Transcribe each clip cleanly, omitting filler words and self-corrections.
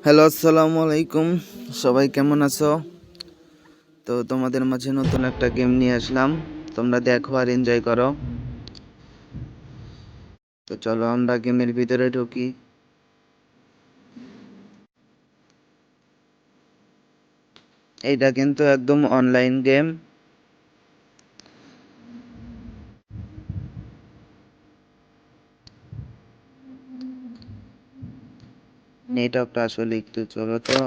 Hello, আসসালামু আলাইকুম। সবাই কেমন আছো? তো তোমাদের মাঝে নতুন একটা গেম নিয়ে আসলাম, তোমরা দেখো আর এনজয় করো। তো চলো আমরা গেমের ভিতরে ঢুকি। এইটা কিন্তু একদম অনলাইন গেম। নেটওয়ার্কটা আসলে একটু চলো তো।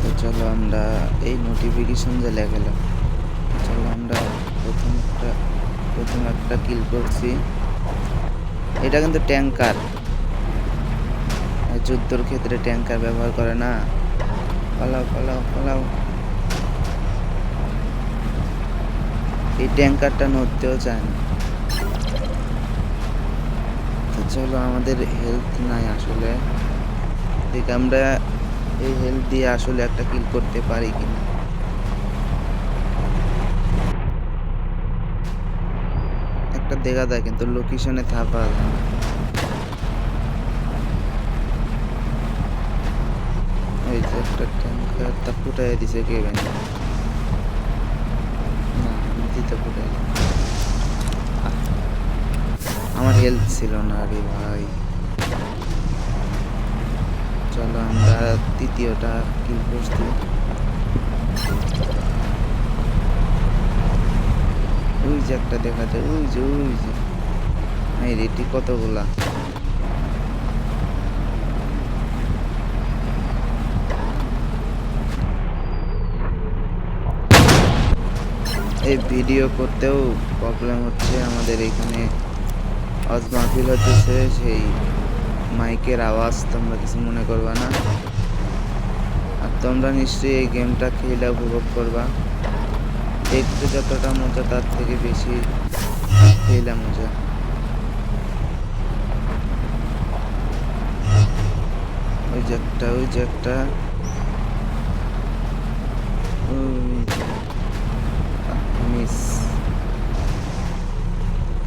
তো চলো আমরা এই নোটিফিকেশন যে লেগেলো, চলো আমরা প্রথম একটা কিল করছি। এটা কিন্তু ট্যাঙ্কার, যুদ্ধর ক্ষেত্রে ট্যাঙ্কার ব্যবহার করে না। পালাও পালাও পালাও। এই ট্যাঙ্কারটা নড়তেও চায় না। তো চলো, আমাদের হেলথ নাই আসলে, দেখ আমরা এই হেলথ দিয়ে আসলে একটা কিল করতে পারি কিনা। একটা দেখা যায় কিন্তু লোকেশনে থাকা যায় না। ওই যে একটা ট্যাঙ্কার তা ফুটাই দিছে কে জানে। না, আমি দিতে ফুটাই দিই। আমার হেলথ ছিল না রে ভাই। চলো আমরা তৃতীয়টা কিল করছি। ওই যে একটা দেখা যায়, ওই যে এই রেটি কতগুলা। এই ভিডিও করতেও প্রবলেম হচ্ছে আমাদের এখানে। আওয়াজ মাহফিল হতেছে, সেই মাইকের আওয়াজ, তোমরা কিছু মনে করবা না। আর তোমরা নিশ্চয়ই এই গেমটা খেলে উপভোগ করবা। দেখতে যতটা মজা তার থেকে বেশি খেলা মজা। ওই যে একটা মিস।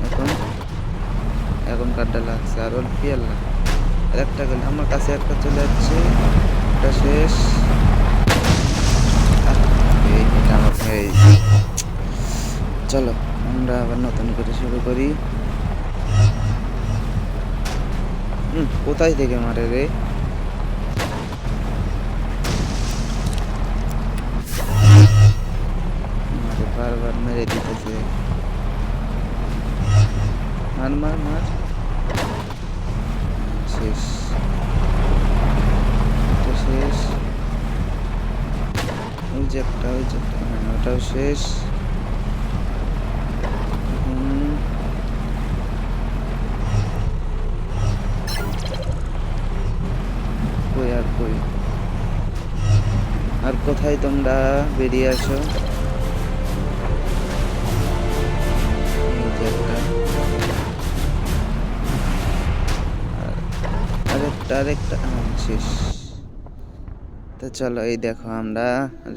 এখন এখন কার্ডটা লাগছে, আর অল্প না। আর একটা গেলে আমার কাছে একটা চলে যাচ্ছে, একটা শেষ। এটা আমার মেরে দিয়েছে। চলো আমরা আবার নতুন করে শুরু করি। কোথায় থেকে মারে রে? মারে, বারবার মেরে দিতেছে। মার মার মার, শেষ। এটা শেষ। ওই যে একটা ওটাও শেষ। কই আর কই, আর কোথায় তোমরা বেরিয়ে আসো। এই যে একটা, আরেকটা শেষ। তো চলো, এই দেখো আমরা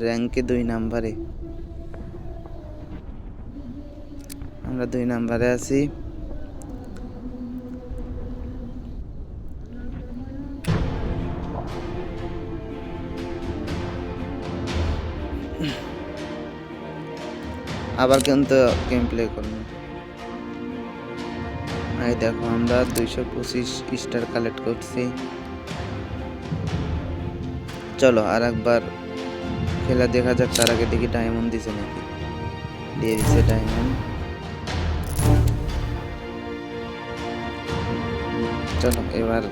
র্যাঙ্কে 2 নাম্বারে, আমরা 2 নাম্বারে আছি। আবার কিন্তু গেম প্লে করবো। এই দেখো আমরা 225 স্টার কালেক্ট করছি। চলো আর একবার খেলা দেখা যাক, তার আগে দেখি ডায়মন্ড দিছে নাকি। দিয়ে দিছে ডায়মন্ড। চলো এবার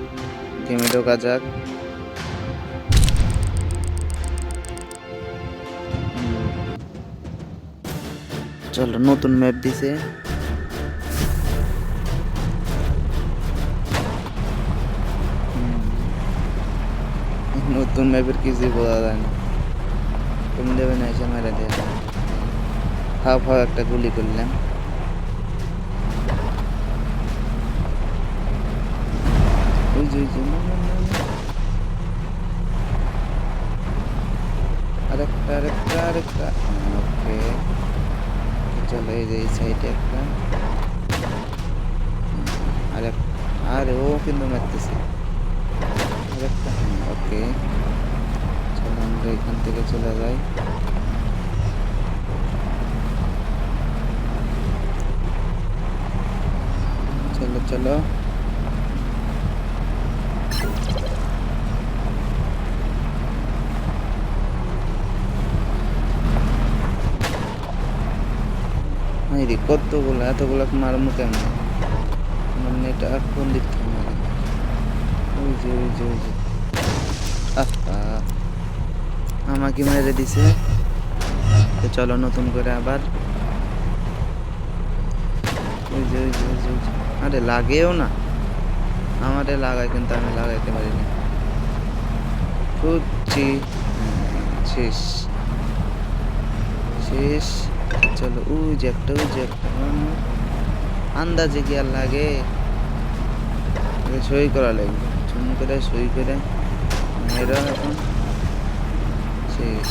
গেমে ঢোকা যাক। চলো, নতুন ম্যাপ দিছে। নতুন ম্যাপের কিছুই বোঝা যায় না, কোন দেবে না এসে মেরে দেয়। হাফ হাফ একটা গুলি করলাম। ওই যে আর আরেকটা ওকে চলো এই যে এই সাইডে একটা আরেক আরে ও কিন্তু মারতেছে আরেকটা ওকে চলো আমরা এখান থেকে চলে যাই চলো চলো এতগুলো মারমু কেমন মানে এটা কোন দিক থেকে মারে ওই যে আমাকে মেরে দিছে তো চলো নতুন করে আবার ওই যে আরে লাগেও না আমারে লাগায় কিন্তু আমি লাগাইতে পারি না খুঁজছি শেষ চলো ওই যে একটা আন্দাজে কি আর লাগে সই করা লাগবে চুন করে সই করে মেয়েরা এখন শেষ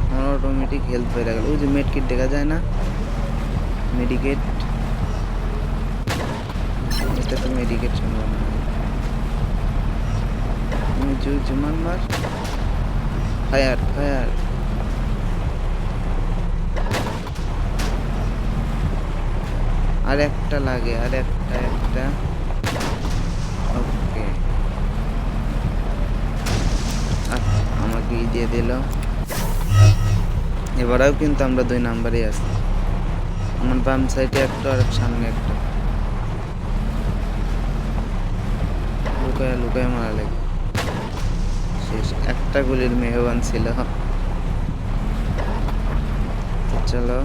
আমার অটোমেটিক হেল্প হয়ে গেল ওই যে মেডকিট দেখা যায় না মেডিকেট এটা তো মেডিকেট সম্ভব না জুমান মার ফায়ার আর একটা লাগে আর একটা ওকে আমাকে দিয়ে দিল এবারেও কিন্তু আমরা 2 নাম্বারে আছি আমার বাম সাইডে একটা আর সামনে একটা লুকায় মারা লাগে শেষ একটা গুলির মেহমান ছিল চলো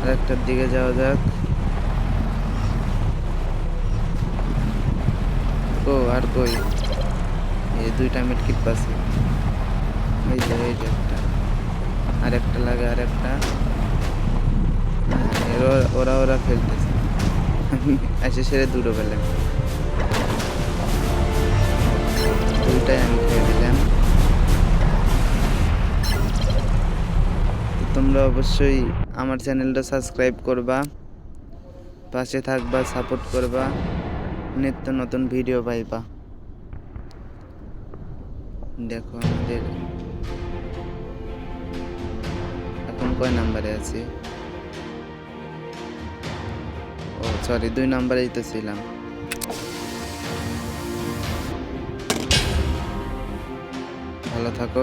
আরেকটার দিকে যাওয়া যাক আর কই এই 2টা মেডকিট পাচ্ছে এই যে একটা আরেকটা লাগে আরেকটা ওরা ফেলতেছে এসে সেরে দুটো পেলাম 2টাই আমি খেয়ে দিলাম তোমরা অবশ্যই আমার চ্যানেলটা সাবস্ক্রাইব করবা পাশে থাকবা সাপোর্ট করবা নিত্য নতুন ভিডিও পাইবা দেখো আমাদের এখন কয় নাম্বারে আছে ও সরি 2 নাম্বারেই তো ছিলাম ভালো থাকো